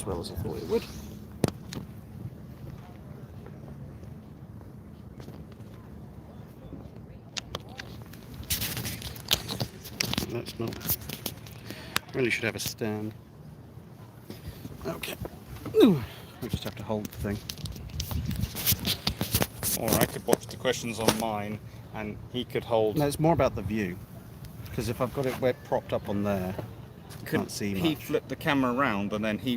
well as I thought it would. That's not. Really should have a stand. Okay. Ooh, I just have to hold the thing. Or I could watch the questions on mine, and he could hold. No, it's more about the view. Because if I've got it propped up on there, I can't see much. He flip the camera around, and then he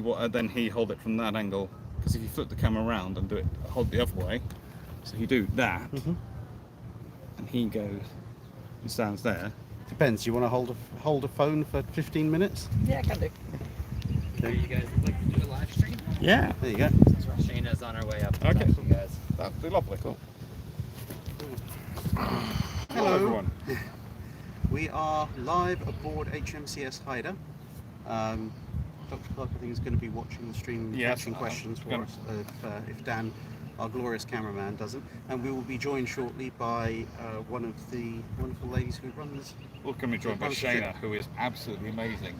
hold it from that angle. Because if you flip the camera around and hold the other way, so you do that, and he goes and stands there. Depends. You want to hold a phone for 15 minutes? Yeah, I can do. Okay. You guys would like to do a live stream? Yeah. There you go. Since Shayna's on her way up. Okay. You guys. That'd be lovely. Cool. Hello everyone. We are live aboard HMCS Haida. Dr. Clark, I think, is going to be watching the stream, answering questions for us if Dan, our glorious cameraman, doesn't. And we will be joined shortly by one of the wonderful ladies who runs. We're going to be joined by Shayna, who is absolutely amazing.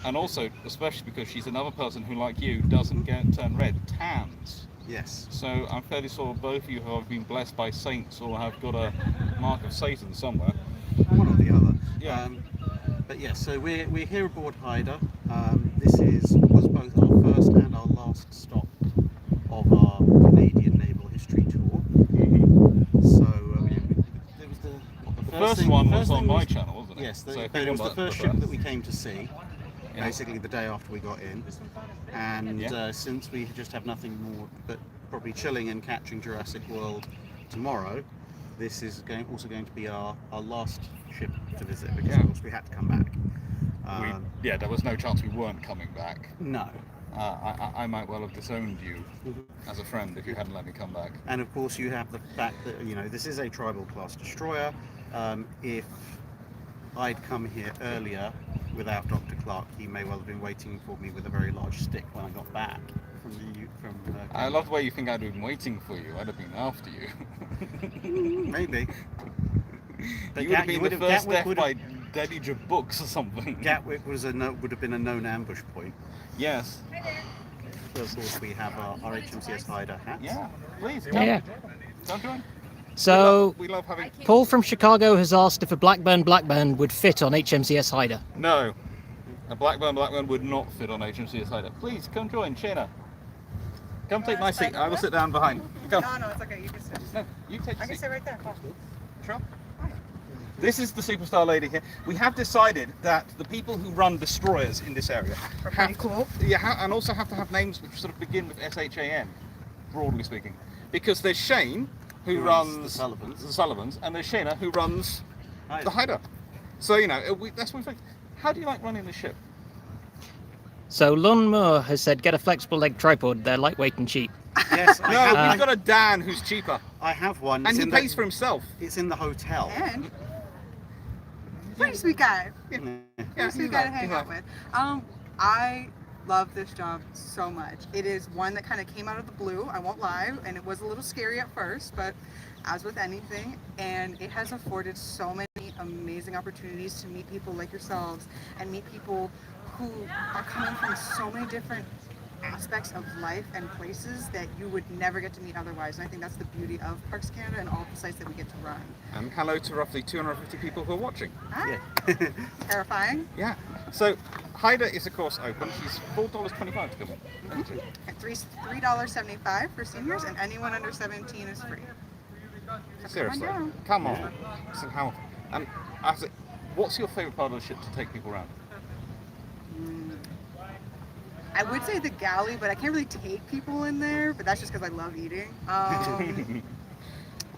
And also, especially because she's another person who, like you, doesn't turn red, tans. Yes. So I'm fairly sure both of you have been blessed by saints or have got a mark of Satan somewhere. One or the other. Yeah. But yes, so we're here aboard Haida. This was both our first and our last stop of our Canadian naval history tour. So it was the first one was on my channel, wasn't it? Yes, so it was the first ship that we came to see. Basically the day after we got in, and since we just have nothing more but probably chilling and catching Jurassic World tomorrow, this is also going to be our last ship to visit, because of course we had to come back. There was no chance we weren't coming back. No. I might well have disowned you as a friend if you hadn't let me come back. And of course you have the fact that this is a tribal class destroyer. If I'd come here earlier without Dr. Clark, he may well have been waiting for me with a very large stick when I got back from I love the way you think I'd been waiting for you. I'd have been after you. Maybe. But you would have been the first death by deluge of books or something. Gatwick would have been a known ambush point. Yes. Of course, we have our HMCS Haida hats. Yeah, please. Come join. So, we love having... Paul from Chicago has asked if a Blackburn would fit on HMCS Haida. No. A Blackburn would not fit on HMCS Haida. Please, come join, Shayna. Come take my seat. I will sit down behind. Come. No, it's okay. You can sit. No, you take the seat. I can sit right there. Sure. This is the superstar lady here. We have decided that the people who run destroyers in this area have cool. And also have to have names which sort of begin with SHAN, broadly speaking. Because there's Shane, who runs the Sullivans, and there's Shayna, who runs the Haida. So, that's what we think. How do you like running the ship? So, Lon Moore has said, get a flexible leg tripod. They're lightweight and cheap. Yes, we've got a Dan who's cheaper. I have one. And he pays for himself. It's in the hotel. And pretty sweet guy. Pretty sweet guy to hang out with. I love this job so much. It is one that kind of came out of the blue, I won't lie, and it was a little scary at first, but as with anything, and it has afforded so many amazing opportunities to meet people like yourselves and meet people who are coming from so many different aspects of life and places that you would never get to meet otherwise. And I think that's the beauty of Parks Canada and all the sites that we get to run. And hello to roughly 250 people who are watching. Ah, terrifying. Yeah. So Haida is of course open. She's $4.25 to come in. And $3.75 for seniors, and anyone under 17 is free. Seriously, come on. So how? What's your favourite part of the ship to take people around? I would say the galley, but I can't really take people in there, but that's just because I love eating.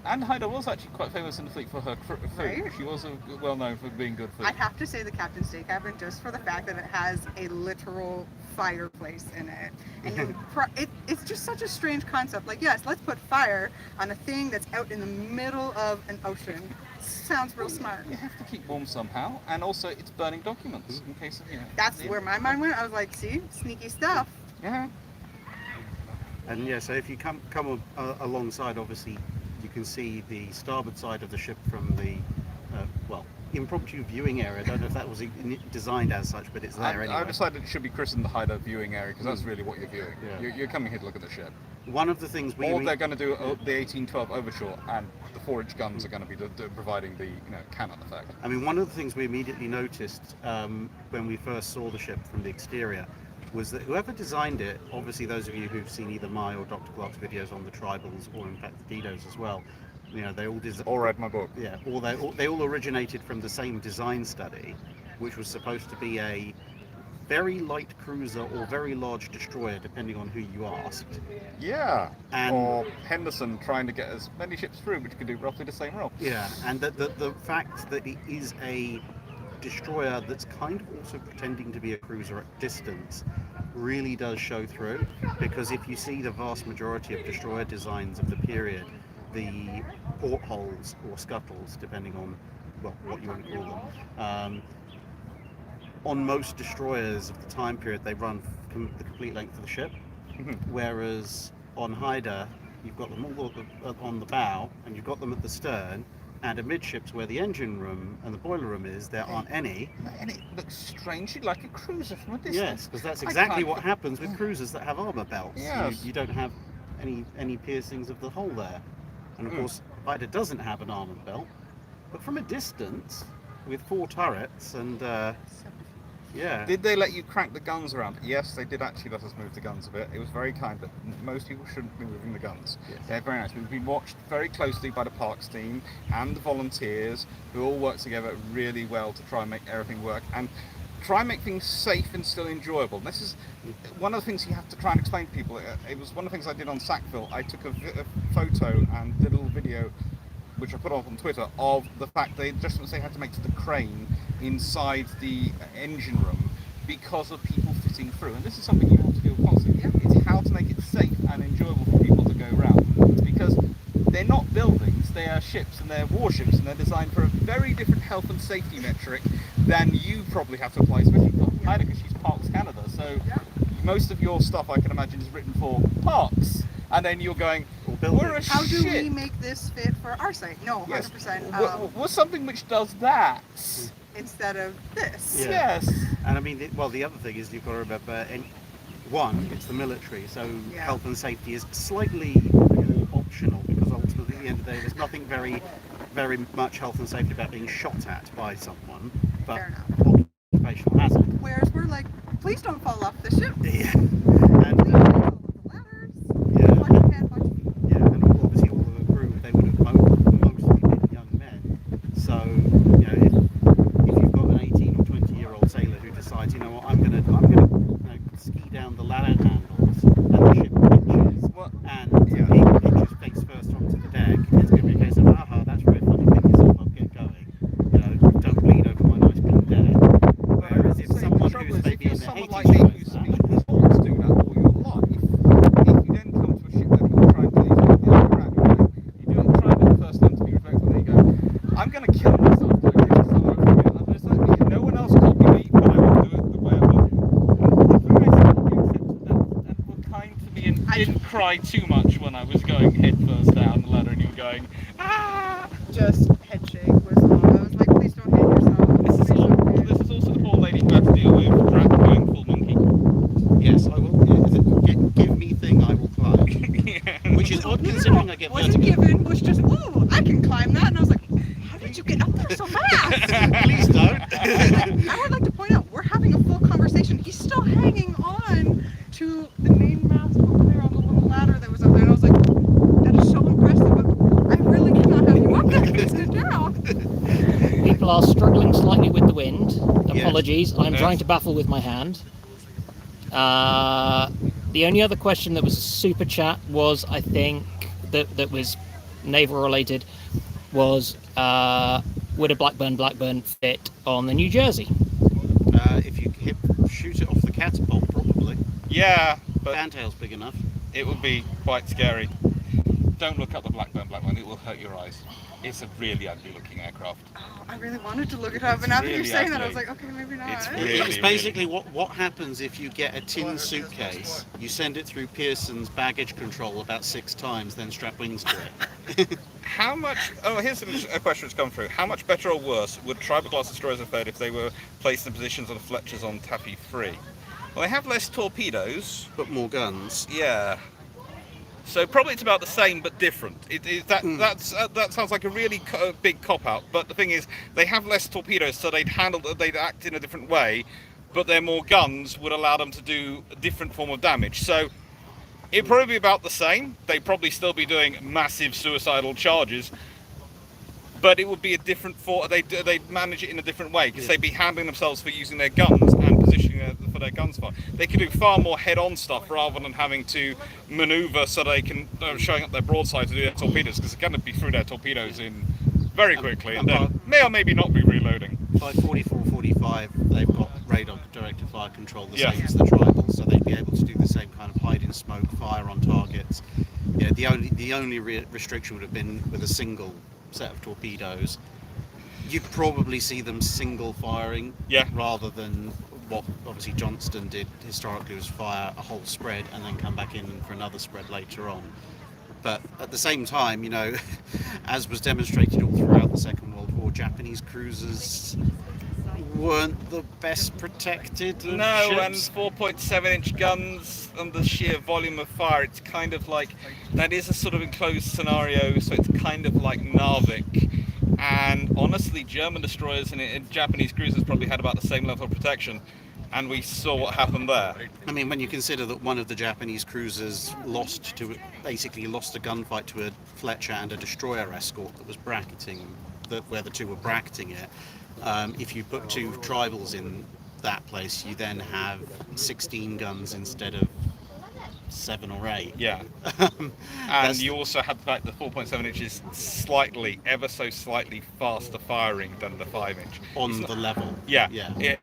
And Haida was actually quite famous in the fleet for her food. Right? She was well known for being good food. I'd have to say the Captain's Steak Cabin, just for the fact that it has a literal fireplace in it. And it's just such a strange concept. Like, yes, let's put fire on a thing that's out in the middle of an ocean. Sounds real smart. You have to keep warm somehow, and also it's burning documents in case of, That's where my mind went. I was like, see, sneaky stuff. Yeah. And yeah, so if you come alongside, obviously, you can see the starboard side of the ship from the, impromptu viewing area. I don't know if that was designed as such, but it's there anyway. I decided it should be christened the Haida viewing area because that's really what you're viewing. Yeah. You're coming here to look at the ship. One of the things they're going to do the 1812 overshore, and the 4-inch guns are going to be providing the cannon effect. I mean, one of the things we immediately noticed when we first saw the ship from the exterior was that whoever designed it, obviously those of you who've seen either my or Dr. Clark's videos on the tribals, or in fact the Didos as well, they all read my book. Yeah, they all originated from the same design study, which was supposed to be a very light cruiser or very large destroyer, depending on who you asked. Yeah, or Henderson trying to get as many ships through, which could do roughly the same role. Yeah, and the fact that it is a destroyer that's kind of also pretending to be a cruiser at distance really does show through, because if you see the vast majority of destroyer designs of the period, the portholes or scuttles, depending on what you want to call them, on most destroyers of the time period, they run the complete length of the ship, whereas on Haida, you've got them all on the bow, and you've got them at the stern, and amidships where the engine room and the boiler room is, there aren't any. And it looks strangely like a cruiser from a distance. Yes, because that's exactly what happens with cruisers that have armour belts. Yes. You don't have any piercings of the hull there. And of course, Haida doesn't have an armour belt, but from a distance, with 4 turrets and yeah. Did they let you crank the guns around? Yes, they did actually let us move the guns a bit. It was very kind, but most people shouldn't be moving the guns. Yes. They're very nice. We've been watched very closely by the parks team and the volunteers, who all work together really well to try and make everything work and try and make things safe and still enjoyable. And this is one of the things you have to try and explain to people. It was one of the things I did on Sackville. I took a photo and did a little video, which I put up on Twitter, of the fact the adjustments they had to make to the crane inside the engine room because of people fitting through. And this is something you have to do constantly. It's how to make it safe and enjoyable for people to go around. Because they're not buildings, they are ships, and they're warships, and they're designed for a very different health and safety metric than you probably have to apply, especially for Haida, because she's Parks Canada. So most of your stuff, I can imagine, is written for parks. And then you're going, we're a how ship. do we make this fit for our site? No, 100%. What's something which does that? Instead of this. Yeah. Yes. And I mean, the other thing is you've got to remember, one, it's the military, so health and safety is slightly more optional, because ultimately at the end of the day, there's nothing very, very much health and safety about being shot at by someone, but occupational hazard. Whereas we're like, please don't fall off the ship. Yeah. And please don't fall off the ladders. And obviously all of the crew, they would have mostly been young men. So, if you've got an 18 or 20-year-old sailor who decides, you know what, I'm gonna ski down the ladder handles and the ship pitches, and he pitches face first onto the deck, it's going to be a case of, that's very funny, pick yourself up, get going. Don't bleed over my nice clean deck. Whereas if someone who's maybe in the 80s to do that all your life, if you then come to a ship that people try and do the other way around, you do it, try and do the first time to be respectful, and you go, I'm going to kill myself doing this, so I'm just like, no one else told me, but I will do it the way I want. And were kind to me and didn't cry too much when I was going head first down the ladder and you were going, Just head shake was all. I was like, please don't hit yourself. This is also the poor lady who had to deal with Drac going full monkey. Yes, I will. Give me thing, I will climb. Which is odd considering I get wasn't given, was just, ooh, I can climb that. And I was like, how did you get up there so fast? Please don't. I would like to point out, we're having a full conversation. He's still hanging on to the main mast over there on the little ladder that was up there. And I was like, that is so impressive. But I really cannot have you up there to sit down. People are struggling slightly with the wind. Apologies, I'm trying to baffle with my hand. The only other question that was a super chat was, I think, that was naval related, was would a Blackburn fit on the New Jersey? If you shoot it off the catapult, probably. Yeah, but Fantail's big enough. it would be quite scary. Don't look up the Blackburn, it will hurt your eyes. It's a really ugly looking aircraft. Oh, I really wanted to look it up, but now that you're saying that, I was like, okay, maybe not. It's basically what happens if you get a tin suitcase, you send it through Pearson's baggage control about 6 times, then strap wings to it. How much? Oh, here's a question that's come through. How much better or worse would tribal class destroyers have fared if they were placed in positions on Fletchers on Taffy 3? Well, they have less torpedoes, but more guns. Yeah. So probably it's about the same but different. That sounds like a really big cop-out. But the thing is, they have less torpedoes, so they'd act in a different way. But their more guns would allow them to do a different form of damage. So it'd probably be about the same. They'd probably still be doing massive suicidal charges. But it would be a different they'd manage it in a different way because they'd be handling themselves for using their guns and positioning for their guns fire. They could do far more head-on stuff rather than having to manoeuvre so they can showing up their broadside to do their torpedoes because they're going to be through their torpedoes in very quickly and then may or maybe not be reloading. By 44-45, they've got radar directed fire control the same as the tribals, so they'd be able to do the same kind of hide in smoke, fire on targets. Yeah, the only restriction would have been with a single set of torpedoes. You'd probably see them single firing rather than what obviously Johnston did historically, was fire a whole spread and then come back in for another spread later on. But at the same time, you know, as was demonstrated all throughout the Second World War, Japanese cruisers weren't the best protected of ships. And 4.7-inch guns and the sheer volume of fire, it's kind of like, that is a sort of enclosed scenario, so it's kind of like Narvik. And honestly, German destroyers and Japanese cruisers probably had about the same level of protection, and we saw what happened there. I mean, when you consider that one of the Japanese cruisers lost a gunfight to a Fletcher and a destroyer escort that was bracketing, where the two were bracketing it. If you put 2 tribals in that place, you then have 16 guns instead of 7 or 8. Yeah. And you also have the fact that 4.7 inch is ever so slightly faster firing than the 5-inch. On the level. Yeah.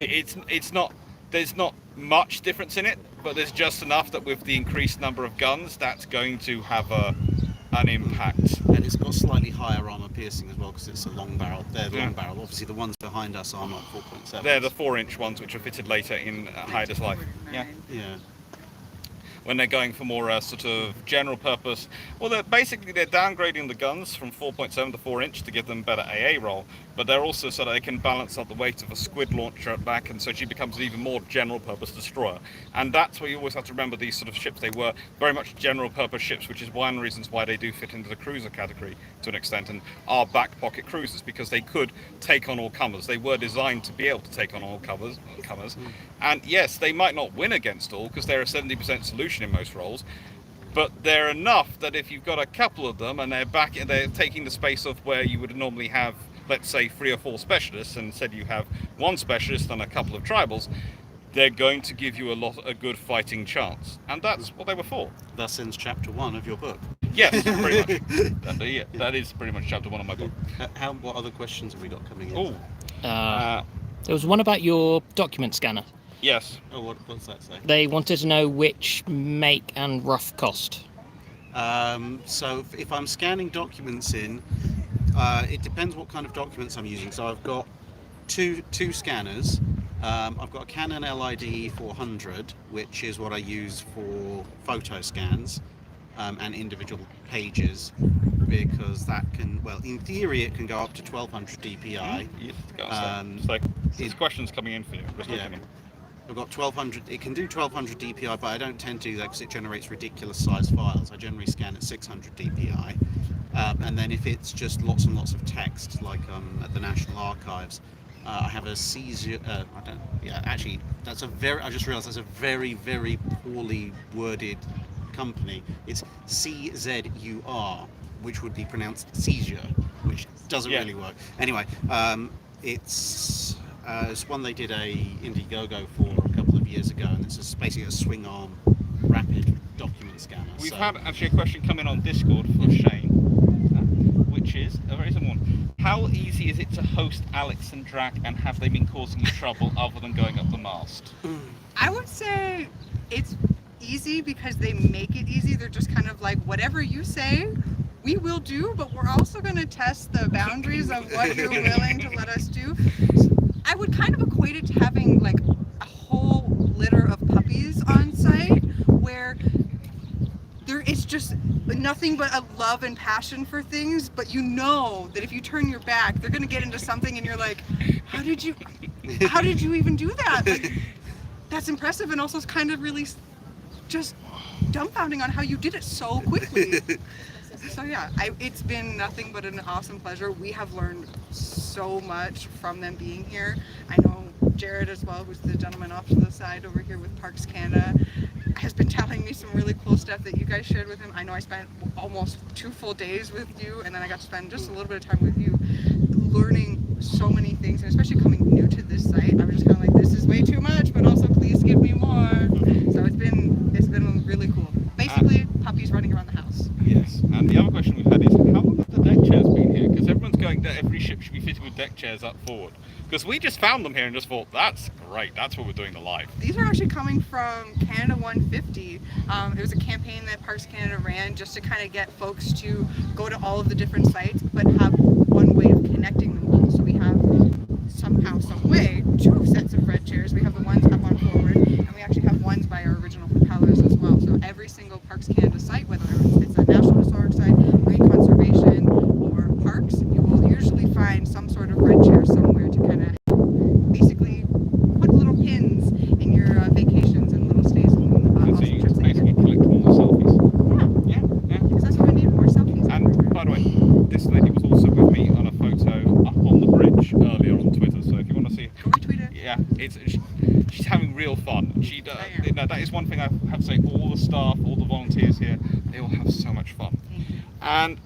It's not, there's not much difference in it, but there's just enough that with the increased number of guns, that's going to have an impact. And it's got slightly higher armor piercing as well because it's a long barrel. They're long barrel. Obviously, the ones behind us are not 4.7. They're the 4-inch ones which are fitted later in Haida's life. Yeah. When they're going for more sort of general purpose, well, they're downgrading the guns from 4.7 to 4-inch to give them better AA roll, but they're also so that they can balance out the weight of a squid launcher at back, and so she becomes an even more general purpose destroyer. And that's where you always have to remember these sort of ships. They were very much general purpose ships, which is one of the reasons why they do fit into the cruiser category to an extent, and are back pocket cruisers because they could take on all comers. They were designed to be able to take on all comers. And yes, they might not win against all because they're a 70% solution in most roles, but they're enough that if you've got a couple of them and they're taking the space of where you would normally have, let's say, 3 or 4 specialists, and said you have 1 specialist and a couple of tribals, they're going to give you a good fighting chance, and that's what they were for. Thus ends chapter 1 of your book. Yes, pretty much. That is pretty much chapter 1 of my book. What other questions have we got coming in? There was one about your document scanner. Yes. Oh, what's that say? They wanted to know which make and rough cost. So if I'm scanning documents in, it depends what kind of documents I'm using. So I've got two scanners. I've got a Canon LID 400, which is what I use for photo scans and individual pages, because that can, well, in theory, it can go up to 1200 DPI. There's questions coming in for you. I've got 1200. It can do 1200 DPI, but I don't tend to do that because it generates ridiculous size files. I generally scan at 600 DPI, and then if it's just lots and lots of text, like at the National Archives, I have a seizure. I just realised that's a very, very poorly worded company. It's CZUR, which would be pronounced seizure, which doesn't really work. Anyway, it's one they did a Indiegogo for a couple of years ago, and it's basically a swing arm rapid document scanner. We've had actually a question come in on Discord for Shane, which is a very simple one. How easy is it to host Alex and Drac, and have they been causing you trouble other than going up the mast? I would say it's easy because they make it easy. They're just kind of like, whatever you say, we will do, but we're also going to test the boundaries of what you're willing to let us do. I would kind of equate it to having like a whole litter of puppies on site where there is just nothing but a love and passion for things, but you know that if you turn your back, they're going to get into something and you're like, how did you even do that? Like, that's impressive, and also it's kind of really just dumbfounding on how you did it so quickly. So yeah, it's been nothing but an awesome pleasure. We have learned so much from them being here. I know Jared as well, who's the gentleman off to the side over here with Parks Canada, has been telling me some really cool stuff that you guys shared with him. I know I spent almost 2 full days with you, and then I got to spend just a little bit of time with you, learning so many things, and especially coming new to this site, I was just kind of like, this is way too much, but also please give me more. So it's been really cool. Basically, puppies running around the house. Yes, and the other question we've had is, how long have the deck chairs been here? Because everyone's going that every ship should be fitted with deck chairs up forward. Because we just found them here and just thought, that's great, that's what we're doing the live. These are actually coming from Canada 150. It was a campaign that Parks Canada ran just to kind of get folks to go to all of the different sites, but have one way of connecting them all. So we have somehow, some way, 2 sets of red chairs. We have the ones up on forward, and we actually have ones by our original propellers as well. So every single Parks Canada site, whether it's a National Historic Site, Marine Conservation, or Parks, you will usually find some sort of red chair somewhere to kind of basically put little pins in your vacations and little stays and And so you basically collect all the selfies. Yeah. Yeah. Because that's what we need, more selfies. And by the way, this lady was also with me on a photo up on the bridge earlier on Twitter. So if you want to see, Go retweet it. yeah, she's having real fun. That is one thing I have to say. All the staff, all the volunteers here, they all have so much fun. And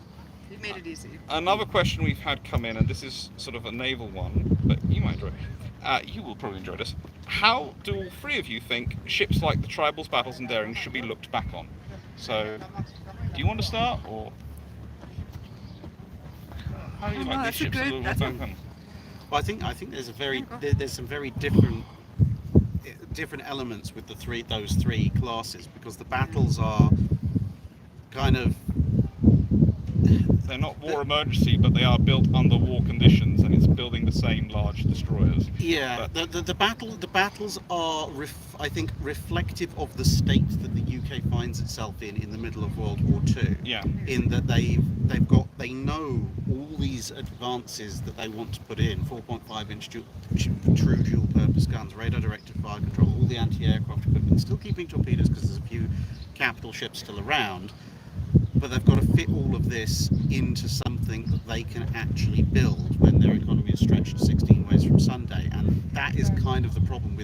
We've made it easy. another question we've had come in, and this is sort of a naval one, but you might enjoy it. You will probably enjoy this. How do all 3 of you think ships like the Tribals, Battles, and Darings should be looked back on? So, do you want to start, or how do you like these ships to look back on? Well, I think there's some very different elements with those three classes, because the battles are kind of, they're not war emergency, but they are built under war conditions, and it's building the same large destroyers. Yeah, the battles are, I think, reflective of the state that the UK finds itself in the middle of World War II. Yeah. In that they know all these advances that they want to put in: 4.5-inch true dual-purpose guns, radar-directed fire control, all the anti-aircraft equipment, still keeping torpedoes because there's a few capital ships still around. But they've got to fit all of this into something that they can actually build when their economy is stretched 16 ways from Sunday. And that is kind of the problem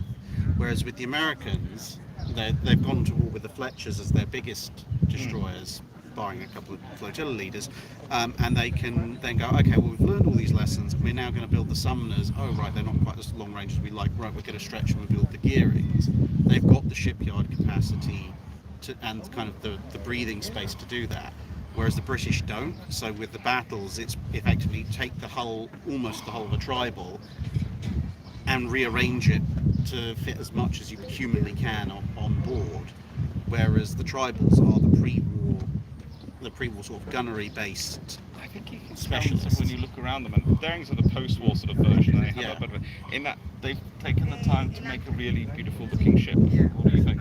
whereas with the Americans, they've gone to war with the Fletchers as their biggest destroyers, barring a couple of flotilla leaders, and they can then go, okay, well, we've learned all these lessons, we're now going to build the Sumners. Oh, right, they're not quite as long range as we like. Right, we're going to stretch and build the Gearings. They've got the shipyard capacity and kind of the breathing space to do that, whereas the British don't. So with the battles, it's effectively take almost the hull of a Tribal and rearrange it to fit as much as you humanly can on board, whereas the Tribals are the pre-war sort of gunnery based. I think you can specialists when you look around them, and Darings are the post-war sort of version. They have a bit of in that they've taken the time to make a really beautiful looking ship. What do you think?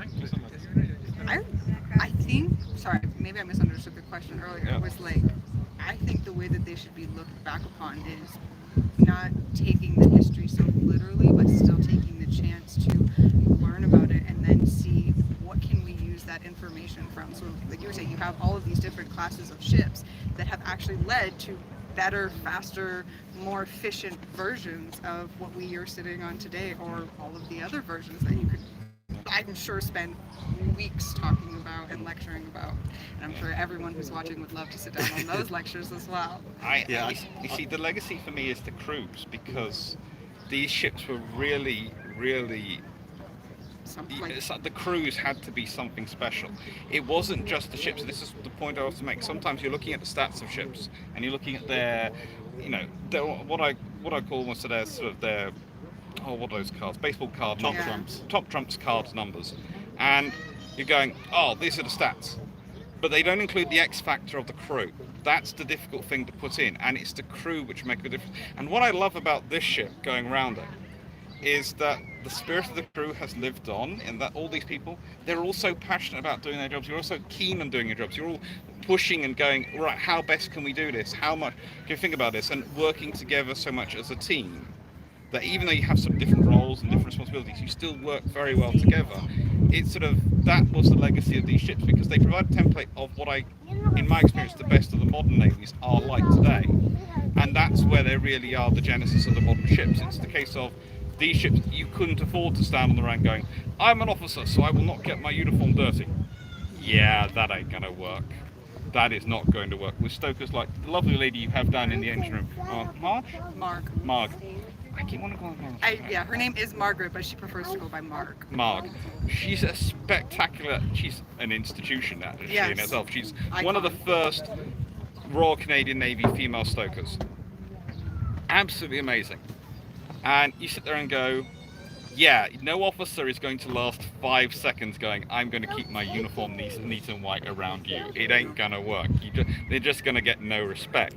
I think, sorry, maybe I misunderstood the question earlier. It was like, I think the way that they should be looked back upon is not taking the history so literally, but still taking the chance to learn about it and then see what can we use that information from. So like you were saying, you have all of these different classes of ships that have actually led to better, faster, more efficient versions of what we are sitting on today, or all of the other versions that you could, I'm sure, spend weeks talking about and lecturing about. And I'm sure everyone who's watching would love to sit down on those lectures as well. You see, the legacy for me is the crews, because these ships were really, the crews had to be something special. It wasn't just the ships. This is the point I also make. Sometimes you're looking at the stats of ships, and you're looking at their, what I call almost their sort of their, what are those cards? Baseball card numbers. Top trumps cards numbers. And you're going, these are the stats. But they don't include the X factor of the crew. that's the difficult thing to put in, and it's the crew which make a difference. And what I love about this ship going around it is that the spirit of the crew has lived on, and that all these people, they're all so passionate about doing their jobs. You're all so keen on doing your jobs. You're all pushing and going, right, how best can we do this? How much can you think about this? And working together so much as a team, that even though you have some different roles and different responsibilities, you still work very well together. It's sort of, that was the legacy of these ships, because they provide a template of what in my experience, the best of the modern navies are like today. And that's where they really are the genesis of the modern ships. It's the case of, these ships, you couldn't afford to stand on the rank going, I'm an officer, so I will not get my uniform dirty. Yeah, that ain't gonna work. That is not going to work. With stokers like the lovely lady you have down in the engine room, Marge? Marg. I keep wanting to call her Marge. Yeah, her name is Margaret, but she prefers to go by Marg. Marg. She's a spectacular, she's an institution actually in herself. She's one of the first Royal Canadian Navy female stokers. Absolutely amazing. And you sit there and go, yeah, no officer is going to last 5 seconds going, I'm going to keep my uniform neat and white around you. It ain't going to work. They're just going to get no respect.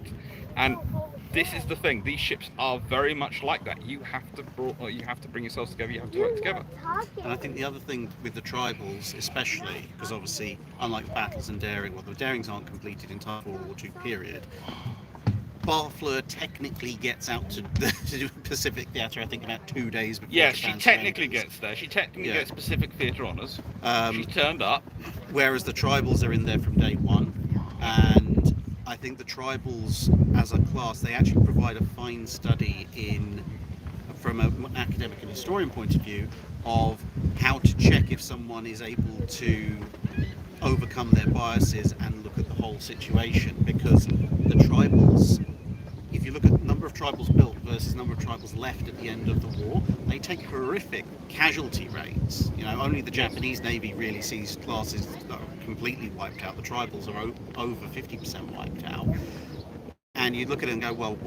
And this is the thing. These ships are very much like that. You have to bring yourselves together. You have to work together. And I think the other thing with the tribals, especially, because obviously, unlike battles and daring, well, the darings aren't completed in time for World War II period. Barfleur technically gets out to the Pacific Theatre, I think, about 2 days before. Yeah, she technically gets there. She technically gets Pacific Theatre honours. She turned up. Whereas the tribals are in there from day one. And I think the tribals, as a class, they actually provide a fine study from an academic and historian point of view, of how to check if someone is able to overcome their biases and look at the whole situation. Because the tribals, if you look at the number of tribals built versus number of tribals left at the end of the war, they take horrific casualty rates. You know, only the Japanese Navy really sees classes that are completely wiped out. The tribals are over 50% wiped out. And you look at it and go, well,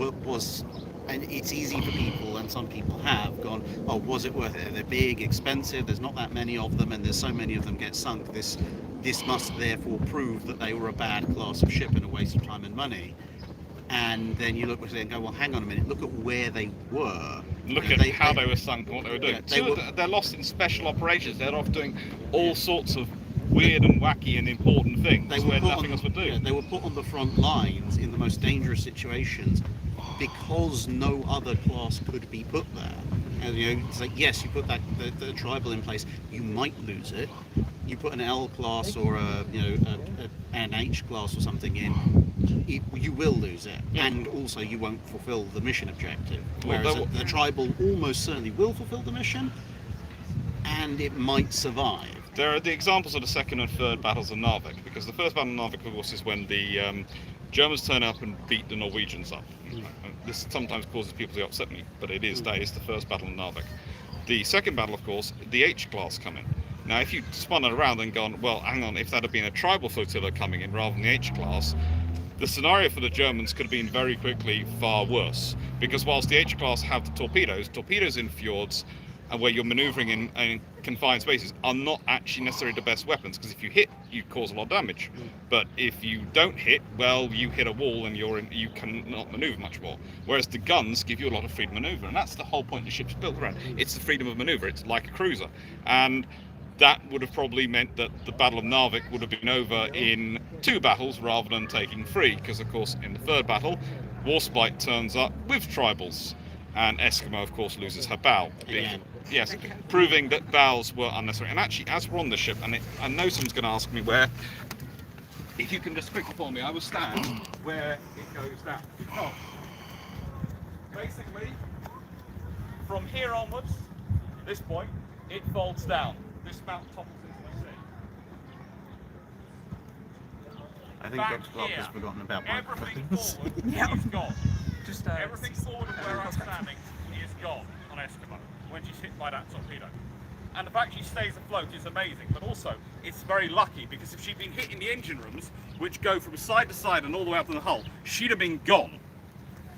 and it's easy for people, and some people have gone, oh, was it worth it? They're big, expensive, there's not that many of them, and there's so many of them get sunk. This must therefore prove that they were a bad class of ship and a waste of time and money. And then you look at it and go, well, hang on a minute, look at where they were. Look at how they were sunk and what they were doing. Yeah, they're lost in special operations. They're off doing all sorts of weird and wacky and important things where nothing else would do. Yeah, they were put on the front lines in the most dangerous situations because no other class could be put there. And, you know, it's like, yes, you put the tribal in place, you might lose it. You put an L class or an H class or something in, you will lose it, and also you won't fulfill the mission objective. Whereas the tribal almost certainly will fulfill the mission, and it might survive. There are the examples of the second and third battles of Narvik, because the first battle of Narvik, of course, is when the Germans turn up and beat the Norwegians up. This sometimes causes people to upset me, but that is the first battle of Narvik. The second battle, of course, the H class come in. Now, if you spun it around and gone, well, hang on, if that had been a tribal flotilla coming in rather than the H class, the scenario for the Germans could have been very quickly far worse. Because whilst the H class have the torpedoes in fjords, and where you're manoeuvring in confined spaces, are not actually necessarily the best weapons, because if you hit, you cause a lot of damage. But if you don't hit, well, you hit a wall and you cannot manoeuvre much more. Whereas the guns give you a lot of freedom of manoeuvre, and that's the whole point the ship's built around. It's the freedom of manoeuvre. It's like a cruiser. And that would have probably meant that the Battle of Narvik would have been over in 2 battles rather than taking 3, because of course in the third battle, Warspite turns up with tribals, and Eskimo of course loses her bow. Yes, proving that bows were unnecessary. And actually, as we're on the ship, and I know someone's going to ask me where, if you can just quickly for me, I will stand where it goes down. Oh. Basically, from here onwards, this point, it folds down. This mount topples into the sea. I think Dr. Clark has forgotten about everything microphones. forward is gone. Everything forward of where I'm standing is gone on Eskimo when she's hit by that torpedo. And the fact she stays afloat is amazing, but also it's very lucky, because if she'd been hit in the engine rooms, which go from side to side and all the way up to the hull, she'd have been gone.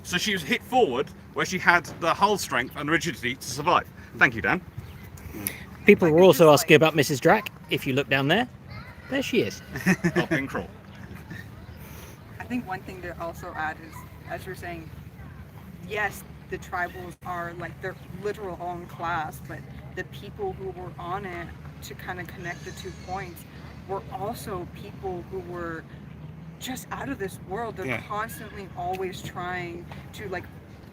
So she was hit forward where she had the hull strength and rigidity to survive. Thank you, Dan. People were also asking about Mrs. Drac. If you look down there she is. Up in crawl. think one thing to also add is, as you're saying, yes, the tribals are like their literal own class, but the people who were on it to kind of connect the 2 points were also people who were just out of this world. They're constantly always trying to, like,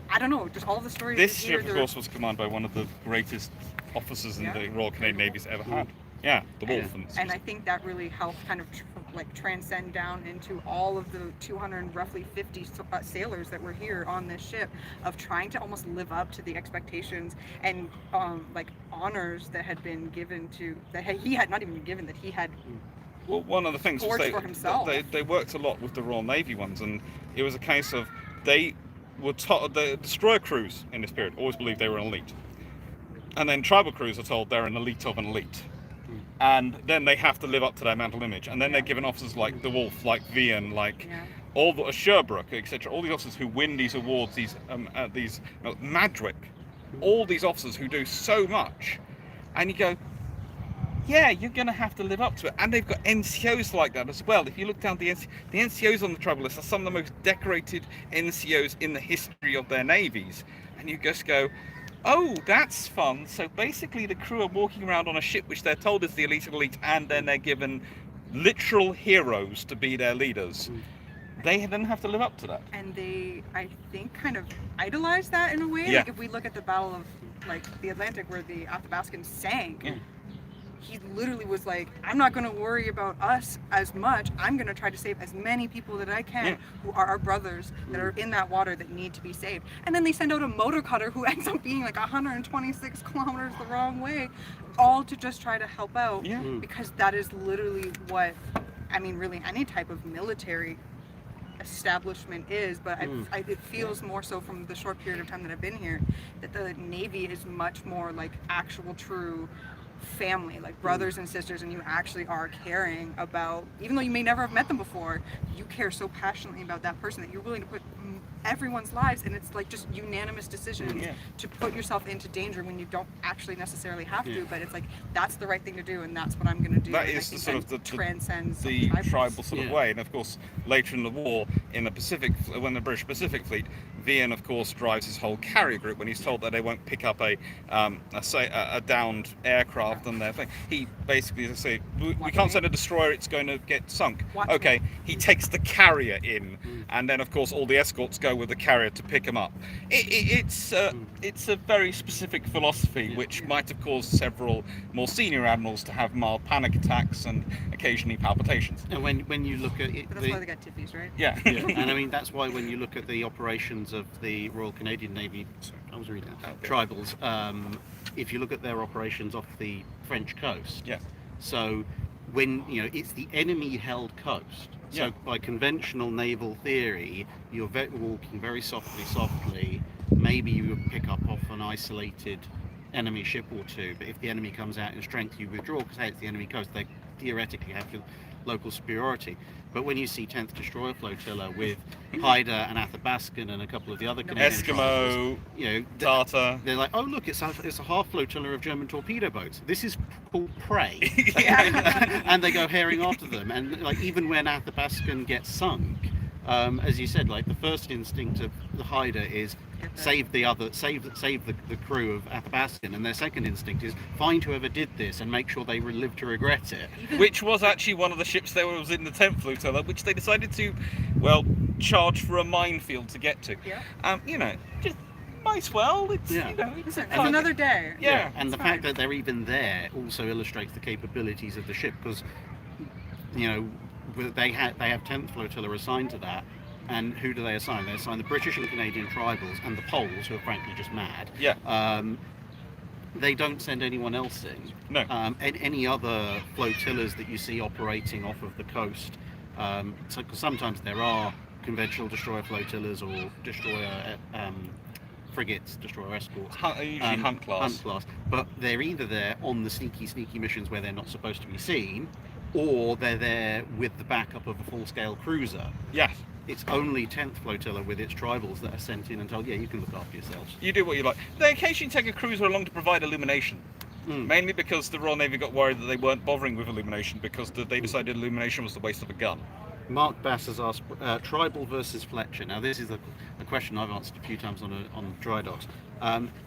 I don't know, just all the stories. This ship, of course, was commanded by one of the greatest officers in the Royal Canadian Navy's ever had. Yeah, the Wolf. And I think that really helped kind of transcend down into all of the 250 sailors that were here on this ship, of trying to almost live up to the expectations and like honors that had been given to, he had not even been given, that he had. Well, one of the things was they worked a lot with the Royal Navy ones, and it was a case of they were taught, the destroyer crews in this period always believed they were an elite, and then tribal crews are told they're an elite of an elite. And then they have to live up to their mental image, and then they're given officers like the Wolf, like Vian, like all the Sherbrooke, etc. All the officers who win these awards, these Madrick, all these officers who do so much, and you go, yeah, you're going to have to live up to it. And they've got NCOs like that as well. If you look down the NCOs on the tribal list are some of the most decorated NCOs in the history of their navies, and you just go, oh, that's fun. So basically the crew are walking around on a ship which they're told is the elite of elite, and then they're given literal heroes to be their leaders. They then have to live up to that. And they, I think, kind of idolize that in a way. Yeah. Like if we look at the Battle of the Atlantic, where the Athabascan sank, he literally was like, I'm not going to worry about us as much. I'm going to try to save as many people that I can who are our brothers that are in that water that need to be saved. And then they send out a motor cutter who ends up being like 126 kilometers the wrong way, all to just try to help out. Because that is literally what, I mean, really any type of military establishment is, but it feels more so from the short period of time that I've been here, that the Navy is much more like actual true family, like brothers and sisters, and you actually are caring about, even though you may never have met them before, you care so passionately about that person that you're willing to put everyone's lives, and it's like just unanimous decisions to put yourself into danger when you don't actually necessarily have to, but it's like that's the right thing to do, and that's what I'm going to do. That is the sort of the transcends the tribal sort of way. And of course later in the war, in the Pacific, when the British Pacific Fleet, Vian of course drives his whole carrier group when he's told that they won't pick up a downed aircraft and their thing. He basically say, we can't send a destroyer, it's going to get sunk. Okay, he takes the carrier in, and then of course all the escorts go with the carrier to pick him up. It's a very specific philosophy which might have caused several more senior admirals to have mild panic attacks and occasionally palpitations. And when you look at it, but that's why they got tippies, right? Yeah. And I mean that's why when you look at the operations of the Royal Canadian Navy, I was reading that, tribals, if you look at their operations off the French coast, so when it's the enemy held coast, so by conventional naval theory you're walking very softly, maybe you would pick up off an isolated enemy ship or two, but if the enemy comes out in strength you withdraw, because hey, it's the enemy coast, they theoretically have local superiority. But when you see 10th Destroyer Flotilla with Haida and Athabascan and a couple of the other Canadian Eskimo, Tartar, they're like, oh look, it's a half flotilla of German torpedo boats. This is called prey. And they go herring after them. And like even when Athabascan gets sunk, as you said, like the first instinct of the Haida is save the crew of Athabascan, and their second instinct is find whoever did this and make sure they live to regret it. Which was actually one of the ships that was in the 10th Flotilla, which they decided to, charge for a minefield to get to. Just might as well. It's it's another day. And the fact that they're even there also illustrates the capabilities of the ship, because they have 10th Flotilla assigned to that. And who do they assign? They assign the British and Canadian tribals and the Poles, who are frankly just mad. They don't send anyone else in. No. And any other flotillas that you see operating off of the coast, so sometimes there are conventional destroyer flotillas or destroyer frigates, destroyer escorts. Usually Hunt class. But they're either there on the sneaky missions where they're not supposed to be seen, or they're there with the backup of a full-scale cruiser. Yes. It's only 10th Flotilla with its tribals that are sent in and told, you can look after yourselves. You do what you like. They occasionally take a cruiser along to provide illumination. Mainly because the Royal Navy got worried that they weren't bothering with illumination because they decided illumination was the waste of a gun. Mark Bass has asked tribal versus Fletcher. Now this is a question I've answered a few times on dry docks.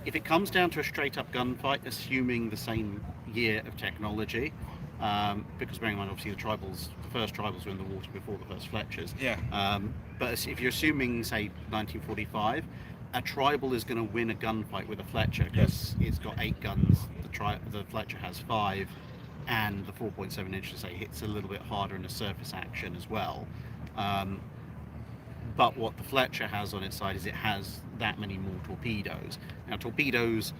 If it comes down to a straight up gunfight, assuming the same year of technology, because bearing in mind obviously the first tribals were in the water before the first Fletchers. Yeah. But if you're assuming say 1945, a tribal is going to win a gunfight with a Fletcher because it's got 8 guns. The Fletcher has 5. And the 4.7 inch, say, hits a little bit harder in a surface action as well. But what the Fletcher has on its side is it has that many more torpedoes. Now, torpedoes,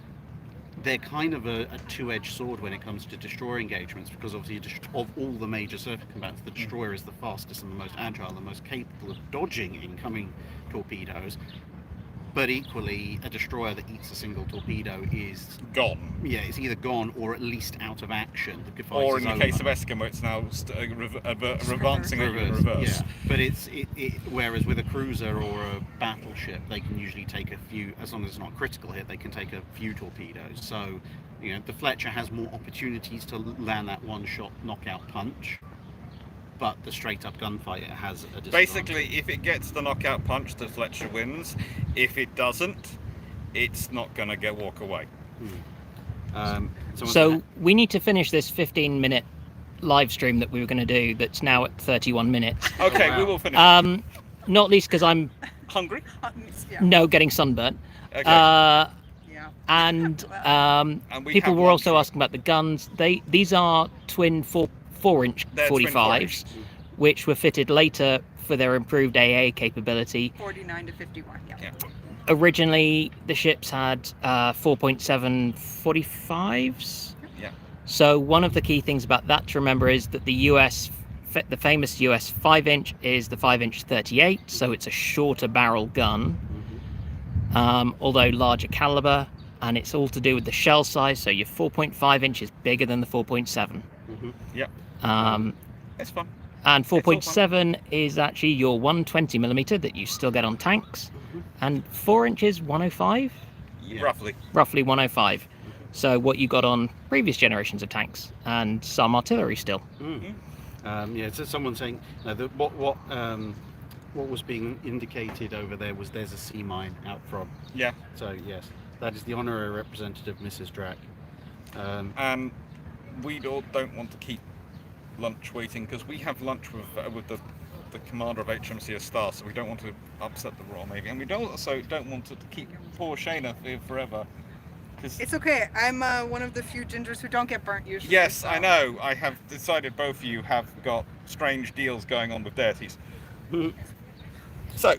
they're kind of a two-edged sword when it comes to destroyer engagements, because obviously of all the major surface combatants, the destroyer is the fastest and the most agile and the most capable of dodging incoming torpedoes. But equally, a destroyer that eats a single torpedo is gone. Yeah, it's either gone or at least out of action. The fight Or is in the over. case of Eskimo, it's now advancing in reverse. Yeah, but whereas with a cruiser or a battleship, they can usually take a few, as long as it's not a critical hit, they can take a few torpedoes. So, the Fletcher has more opportunities to land that one-shot knockout punch. But the straight-up gunfighter has a disadvantage. Basically, if it gets the knockout punch, the Fletcher wins. If it doesn't, it's not going to walk away. So we need to finish this 15-minute live stream that we were going to do that's now at 31 minutes. Okay, wow. We will finish. Not least because I'm... Hungry? No, getting sunburnt. Okay. And and people were also asking about the guns. These are twin 4-inch 45s, which were fitted later for their improved AA capability. 49 to 51, yeah. Originally, the ships had 4.7 45s. Yeah. So one of the key things about that to remember is that the famous US 5-inch is the 5-inch 38, so it's a shorter barrel gun, although larger caliber, and it's all to do with the shell size. So your 4.5 inch is bigger than the 4.7. Yep. It's fun. And 4.7 is actually your 120mm that you still get on tanks, and 4 inches 105. Yeah. Roughly 105. So what you got on previous generations of tanks and some artillery still. So someone saying what was being indicated over there was there's a sea mine out front. Yeah. So yes, that is the honorary representative, Mrs. Drack. And we don't want to keep lunch waiting, because we have lunch with the commander of HMCS Star, so we don't want to upset the Royal Navy, and we don't want to keep poor Shayna forever. It's okay. I'm one of the few gingers who don't get burnt usually. Yes, so. I know. I have decided both of you have got strange deals going on with deities. So,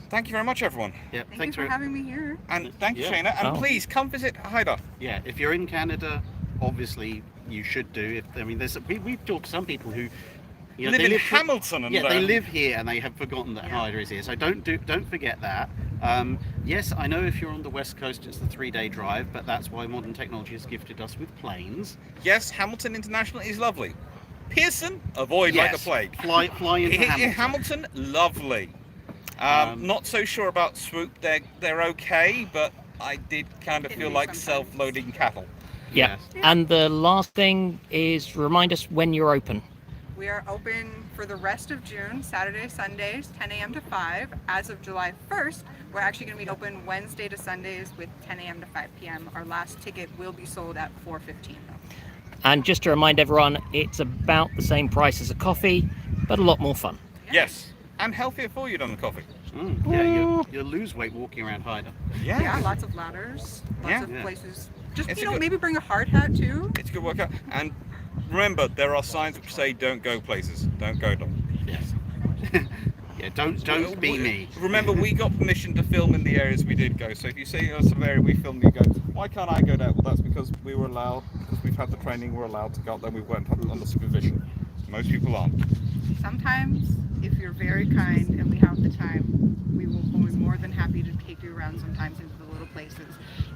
thank you very much, everyone. Yeah, thanks for having me here. And thank you, Shayna. And please come visit Haida. Yeah, if you're in Canada, obviously you should do. We've talked to some people who live in Hamilton, and they live here and they have forgotten that Haida is here. So don't forget that. Yes, I know if you're on the west coast, it's the 3-day drive, but that's why modern technology has gifted us with planes. Yes, Hamilton International is lovely. Pearson, avoid like the plague. Fly into Hamilton. Hamilton, lovely. Not so sure about Swoop. They're okay, but I did kind of feel like self-loading cattle. Yeah. And the last thing is remind us when you're open. We are open for the rest of June, Saturdays, Sundays, 10 a.m. to 5. As of July 1st, we're actually going to be open Wednesday to Sundays with 10 a.m. to 5 p.m. Our last ticket will be sold at 4:15 though. And just to remind everyone, it's about the same price as a coffee, but a lot more fun. Yes, and healthier for you than the coffee. Yeah, you'll lose weight walking around Haida. Yeah, lots of ladders, lots of places. Just, maybe bring a hard hat too. It's a good workout. And remember, there are signs which say don't go places. Don't go them. Yes. Yeah, don't be me. Remember, we got permission to film in the areas we did go. So if you see a sort of area we filmed, you go, why can't I go there? Well, that's because we were allowed, because we've had the training, we're allowed to go up there. We weren't under supervision. Most people aren't. Sometimes, if you're very kind and we have the time, we will be more than happy to take you around sometimes into the little places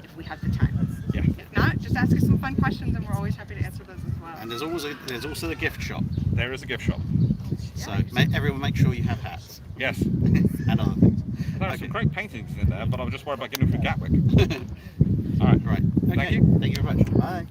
if we have the time. Yeah. If not, just ask us some fun questions and we're always happy to answer those as well. And there's also the gift shop. There is a gift shop. So everyone make sure you have hats. Yes. And other things. There are some great paintings in there, but I was just worried about getting them from Gatwick. All right. Okay. Thank you. Thank you very much. Bye.